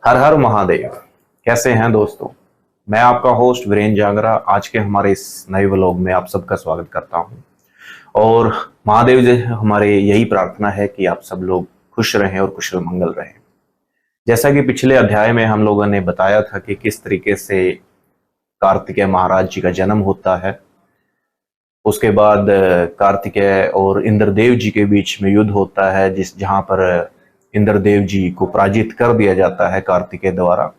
हर हर महादेव। कैसे हैं दोस्तों? मैं आपका होस्ट वीरेंद्र जागरा आज के हमारे इस नए व्लॉग में आप सबका स्वागत करता हूं। और महादेव जी हमारे यही प्रार्थना है कि आप सब लोग खुश रहें और कुशल मंगल रहें। जैसा कि पिछले अध्याय में हम लोगों ने बताया था कि किस तरीके से कार्तिकेय महाराज जी का जन्म होता है। उसके बाद कार्तिकेय और इंद्रदेव जी के बीच में युद्ध होता है, जहां पर इंद्रदेव जी को पराजित कर दिया जाता है कार्तिकेय द्वारा।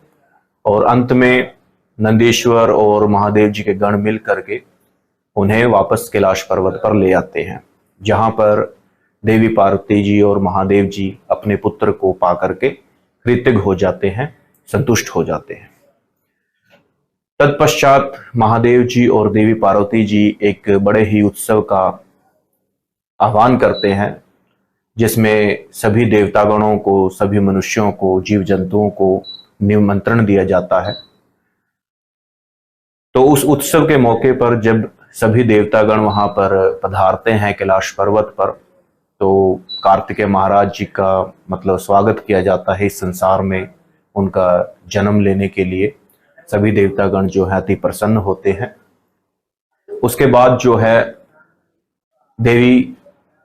और अंत में नंदीश्वर और महादेव जी के गण मिल करके उन्हें वापस कैलाश पर्वत पर ले आते हैं, जहां पर देवी पार्वती जी और महादेव जी अपने पुत्र को पा करके कृतज्ञ हो जाते हैं, संतुष्ट हो जाते हैं। तत्पश्चात महादेव जी और देवी पार्वती जी एक बड़े ही उत्सव का आह्वान करते हैं, जिसमें सभी देवतागणों को, सभी मनुष्यों को, जीव जंतुओं को निमंत्रण दिया जाता है। तो उस उत्सव के मौके पर जब सभी देवतागण वहां पर पधारते हैं कैलाश पर्वत पर, तो कार्तिकेय महाराज जी का स्वागत किया जाता है इस संसार में उनका जन्म लेने के लिए। सभी देवतागण जो है अति प्रसन्न होते हैं। उसके बाद जो है देवी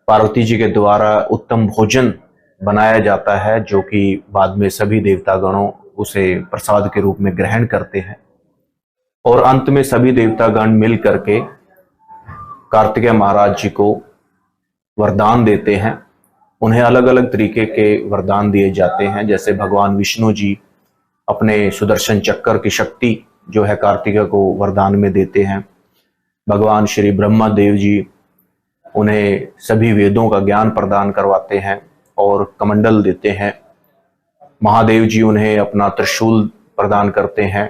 पार्वती जी के द्वारा उत्तम भोजन बनाया जाता है, जो कि बाद में सभी देवतागणों उसे प्रसाद के रूप में ग्रहण करते हैं। और अंत में सभी देवतागण मिल करके कार्तिकेय महाराज जी को वरदान देते हैं। उन्हें अलग अलग तरीके के वरदान दिए जाते हैं, जैसे भगवान विष्णु जी अपने सुदर्शन चक्र की शक्ति जो है कार्तिकेय को वरदान में देते हैं। भगवान श्री ब्रह्मा देव जी उन्हें सभी वेदों का ज्ञान प्रदान करवाते हैं और कमंडल देते हैं। महादेव जी उन्हें अपना त्रिशूल प्रदान करते हैं।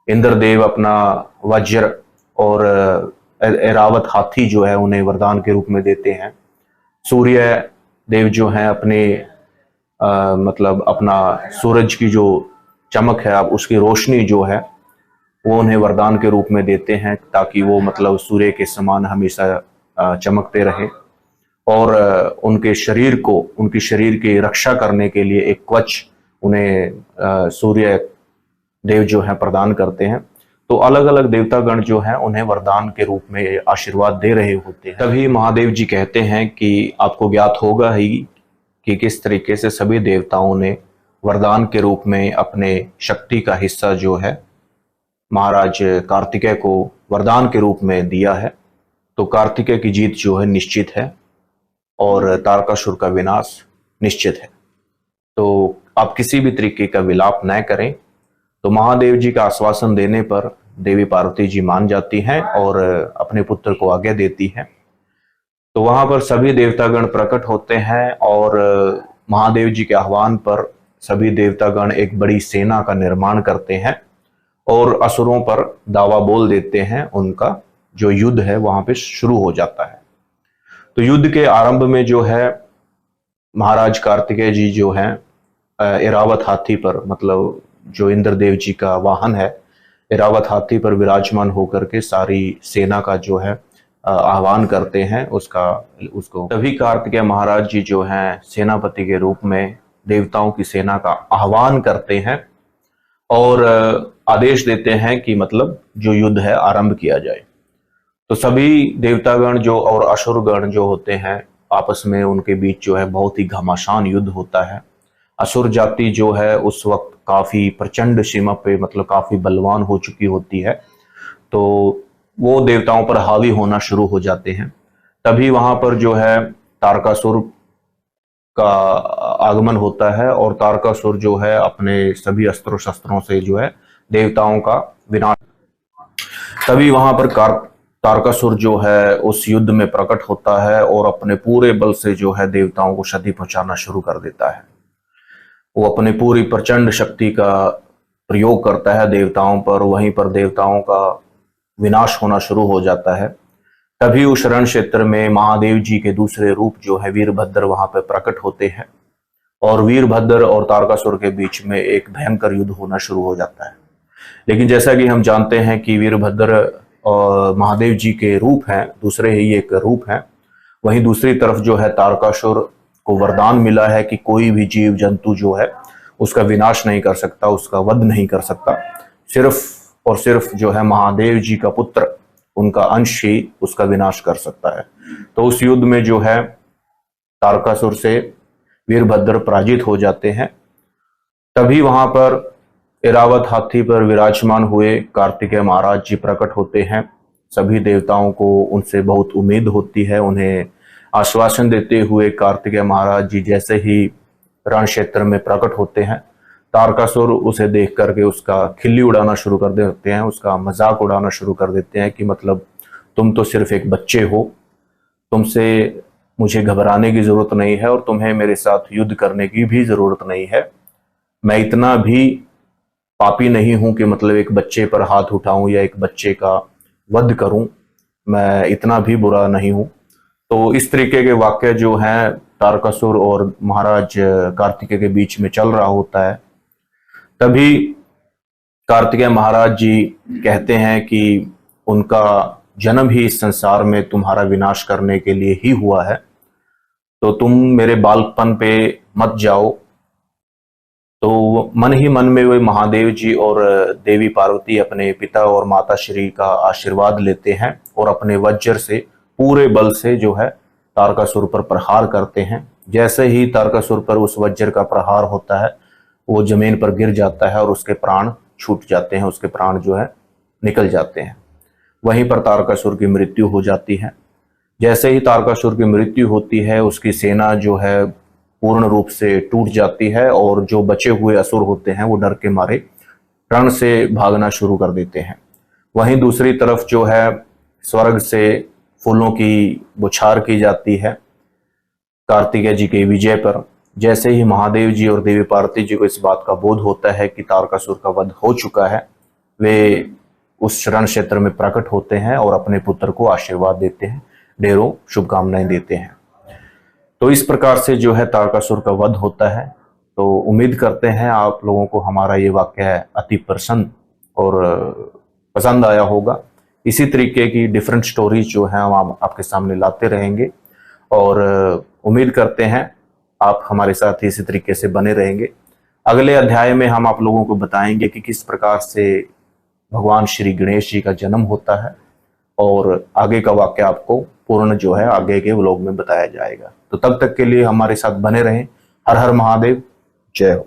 इंद्रदेव अपना वज्र और ऐरावत हाथी जो है उन्हें वरदान के रूप में देते हैं। सूर्य देव जो हैं अपने अपना सूरज की जो चमक है, अब उसकी रोशनी जो है वो उन्हें वरदान के रूप में देते हैं, ताकि वो सूर्य के समान हमेशा चमकते रहे। और उनके शरीर को, उनकी शरीर की रक्षा करने के लिए एक कवच उन्हें सूर्य देव जो है प्रदान करते हैं। तो अलग अलग देवतागण जो हैं उन्हें वरदान के रूप में आशीर्वाद दे रहे होते हैं। तभी महादेव जी कहते हैं कि आपको ज्ञात होगा ही कि किस तरीके से सभी देवताओं ने वरदान के रूप में अपने शक्ति का हिस्सा जो है महाराज कार्तिकेय को वरदान के रूप में दिया है। तो कार्तिकेय की जीत जो है निश्चित है और तारकासुर का विनाश निश्चित है। तो आप किसी भी तरीके का विलाप न करें। तो महादेव जी का आश्वासन देने पर देवी पार्वती जी मान जाती हैं और अपने पुत्र को आज्ञा देती हैं। तो वहां पर सभी देवतागण प्रकट होते हैं और महादेव जी के आह्वान पर सभी देवतागण एक बड़ी सेना का निर्माण करते हैं और असुरों पर दावा बोल देते हैं। उनका जो युद्ध है वहां पे शुरू हो जाता है। तो युद्ध के आरंभ में जो है महाराज कार्तिकेय जी जो हैं ऐरावत हाथी पर, जो इंद्रदेव जी का वाहन है, ऐरावत हाथी पर विराजमान होकर के सारी सेना का जो है आह्वान करते हैं उसको। तभी कार्तिकेय महाराज जी जो हैं सेनापति के रूप में देवताओं की सेना का आह्वान करते हैं और आदेश देते हैं कि जो युद्ध है आरंभ किया जाए। तो सभी देवतागण जो और असुरगण जो होते हैं आपस में उनके बीच जो है बहुत ही घमासान युद्ध होता है। असुर जाति जो है उस वक्त काफी प्रचंड सीमा पे काफी बलवान हो चुकी होती है, तो वो देवताओं पर हावी होना शुरू हो जाते हैं। तभी वहां पर जो है तारकासुर का आगमन होता है और तारकासुर जो है अपने सभी अस्त्रों शस्त्रों से जो है देवताओं का विनाश। तभी वहां पर तारकासुर जो है उस युद्ध में प्रकट होता है और अपने पूरे बल से जो है देवताओं को क्षति पहुंचाना शुरू कर देता है। वो अपनी पूरी प्रचंड शक्ति का प्रयोग करता है देवताओं पर। वहीं पर देवताओं का विनाश होना शुरू हो जाता है। तभी उस रण क्षेत्र में महादेव जी के दूसरे रूप जो है वीरभद्र वहां पर प्रकट होते हैं और वीरभद्र और तारकासुर के बीच में एक भयंकर युद्ध होना शुरू हो जाता है। लेकिन जैसा कि हम जानते हैं कि वीरभद्र और महादेव जी के रूप हैं, दूसरे ही एक रूप हैं। वहीं दूसरी तरफ जो है तारकासुर को वरदान मिला है कि कोई भी जीव जंतु जो है उसका विनाश नहीं कर सकता, उसका वध नहीं कर सकता। सिर्फ और सिर्फ जो है महादेव जी का पुत्र, उनका अंश ही उसका विनाश कर सकता है। तो उस युद्ध में जो है तारकासुर से वीरभद्र पराजित हो जाते हैं। तभी वहां पर ऐरावत हाथी पर विराजमान हुए कार्तिकेय महाराज जी प्रकट होते हैं। सभी देवताओं को उनसे बहुत उम्मीद होती है। उन्हें आश्वासन देते हुए कार्तिकेय महाराज जी जैसे ही रण क्षेत्र में प्रकट होते हैं, तारकासुर उसे देख करके उसका खिल्ली उड़ाना शुरू कर देते हैं, उसका मजाक उड़ाना शुरू कर देते हैं कि मतलब तुम तो सिर्फ एक बच्चे हो, तुमसे मुझे घबराने की जरूरत नहीं है और तुम्हें मेरे साथ युद्ध करने की भी जरूरत नहीं है। मैं इतना भी पापी नहीं हूं कि मतलब एक बच्चे पर हाथ उठाऊं या एक बच्चे का वध करूं, मैं इतना भी बुरा नहीं हूं। तो इस तरीके के वाक्य जो हैं तारकासुर और महाराज कार्तिकेय के बीच में चल रहा होता है। तभी कार्तिकेय महाराज जी कहते हैं कि उनका जन्म ही इस संसार में तुम्हारा विनाश करने के लिए ही हुआ है, तो तुम मेरे बालपन पे मत जाओ। तो मन ही मन में वे महादेव जी और देवी पार्वती अपने पिता और माता श्री का आशीर्वाद लेते हैं और अपने वज्र से पूरे बल से जो है तारकासुर पर प्रहार करते हैं। जैसे ही तारकासुर पर उस वज्र का प्रहार होता है, वो जमीन पर गिर जाता है और उसके प्राण छूट जाते हैं, उसके प्राण जो है निकल जाते हैं। वहीं पर तारकासुर की मृत्यु हो जाती है। जैसे ही तारकासुर की मृत्यु होती है, उसकी सेना जो है पूर्ण रूप से टूट जाती है और जो बचे हुए असुर होते हैं वो डर के मारे रण से भागना शुरू कर देते हैं। वहीं दूसरी तरफ जो है स्वर्ग से फूलों की बौछार की जाती है कार्तिकेय जी के विजय पर। जैसे ही महादेव जी और देवी पार्वती जी को इस बात का बोध होता है कि तारकासुर का वध हो चुका है, वे उस रण क्षेत्र में प्रकट होते हैं और अपने पुत्र को आशीर्वाद देते हैं, ढेरों शुभकामनाएं देते हैं। तो इस प्रकार से जो है तारकासुर का वध होता है। तो उम्मीद करते हैं आप लोगों को हमारा ये वाक्य अति प्रसन्न और पसंद आया होगा। इसी तरीके की डिफरेंट स्टोरीज जो है हम आपके सामने लाते रहेंगे और उम्मीद करते हैं आप हमारे साथ इसी तरीके से बने रहेंगे। अगले अध्याय में हम आप लोगों को बताएंगे कि किस प्रकार से भगवान श्री गणेश जी का जन्म होता है और आगे का वाक्य आपको पूर्ण जो है आगे के व्लॉग में बताया जाएगा। तो तब तक के लिए हमारे साथ बने रहें। हर हर महादेव, जय हो।